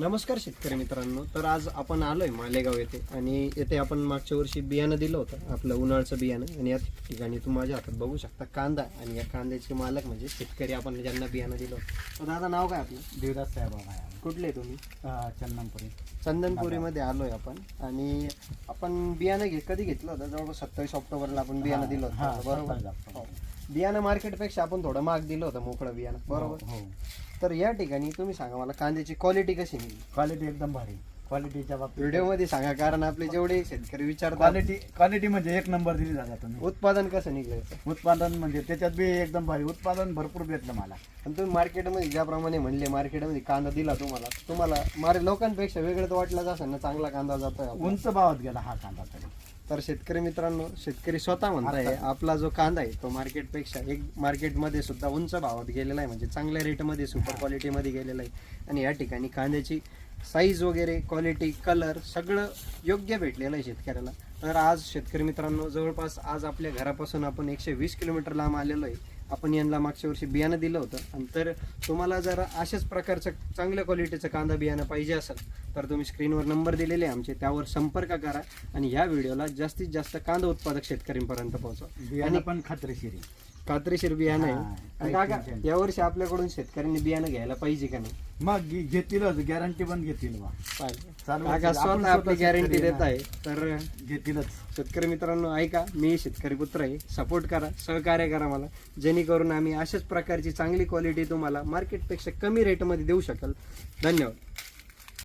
नमस्कार शेतकरी मित्रांनो. तर आज आपण आलोय मालेगाव येथे आणि येथे आपण मागच्या वर्षी बियाणं दिलं होतं, आपलं उन्हाळचं बियाणं. आणि या ठिकाणी तुम्ही माझ्या हातात बघू शकता कांदा, आणि या कांद्याचे मालक म्हणजे शेतकरी आपण ज्यांना बियाणं दिलं होतं. तर दादा नाव काय आपलं? देवदास साहेब आहे. कुठले तुम्ही? चंदनपुरी. चंदनपुरीमध्ये आलोय आपण. आणि आपण बियाणं कधी घेतलं होतं? जवळपास 27 ऑक्टोबरला आपण बियाणं दिलं होतं, बरोबर? हो. बियाणं मार्केटपेक्षा आपण थोडं महाग दिलं होतं, मोकळं बियाणं, बरोबर? हो. तर या ठिकाणी तुम्ही सांगा मला कांद्याची क्वालिटी कशी निघली? क्वालिटी एकदम भारी. क्वालिटीच्या बाबतीत व्हिडिओमध्ये सांगा, कारण आपले जेवढे शेतकरी विचारतात क्वालिटी म्हणजे एक नंबर दिली जाते तुम्ही. उत्पादन कसं निघलं. उत्पादन म्हणजे त्याच्यात बी एकदम भारी उत्पादन भरपूर भेटलं मला. आणि तुम्ही मार्केटमध्ये ज्याप्रमाणे म्हणले, मार्केटमध्ये कांदा दिला तुम्हाला लोकांपेक्षा वेगळं तर वाटलंच असेल ना, चांगला कांदा जातोय आपला. उंच भावात गेला हा कांदा तरी. तर शेतकरी मित्रांनो, शेतकरी स्वतः म्हणताय आपला जो कांदा आहे तो मार्केटपेक्षा मार्केटमध्ये सुद्धा उंच भावात गेलेला आहे, म्हणजे चांगल्या रेटमध्ये सुपर क्वालिटीमध्ये गेलेला आहे. आणि या ठिकाणी कांद्याची साईज वगैरे, क्वालिटी, कलर सगळं योग्य भेटलेलं आहे शेतकऱ्याला. तर आज शेतकरी मित्रांनो, जवळपास आज आपल्या घरापासून आपण 120 किलोमीटर लांब आलेलो आहे. आपण यांना मागच्या वर्षी बियाणं दिलं होतं. आणि तर तुम्हाला जर अशाच प्रकारचं चांगल्या क्वालिटीचं कांदा बियाणं पाहिजे असेल तर तुम्ही स्क्रीनवर नंबर दिलेले आहे आमचे, त्यावर संपर्क करा आणि ह्या व्हिडिओला जास्तीत जास्त कांदा उत्पादक शेतकऱ्यांपर्यंत पोहोचवा. बियाणं पण खात्रीशीर आहे. खात्रीशीर बियाणं आहे. काही काका, tension यावर्षी आपल्याकडून शेतकऱ्यांनी बियाणं घ्यायला पाहिजे का नाही? मग घेतीलच, गॅरंटी पण घेतील बा. चालू काका आपण स्वतः स्वतः आपली गॅरंटी शेतकरी देत आहे. तर घेतीलच. शेतकरी मित्रांनो ऐका, मी शेतकरी पुत्र आहे, सपोर्ट करा, सहकार्य करा मला, जेणेकरून आम्ही अशाच प्रकारची चांगली क्वालिटी तुम्हाला मार्केटपेक्षा कमी रेटमध्ये देऊ शकाल. धन्यवाद.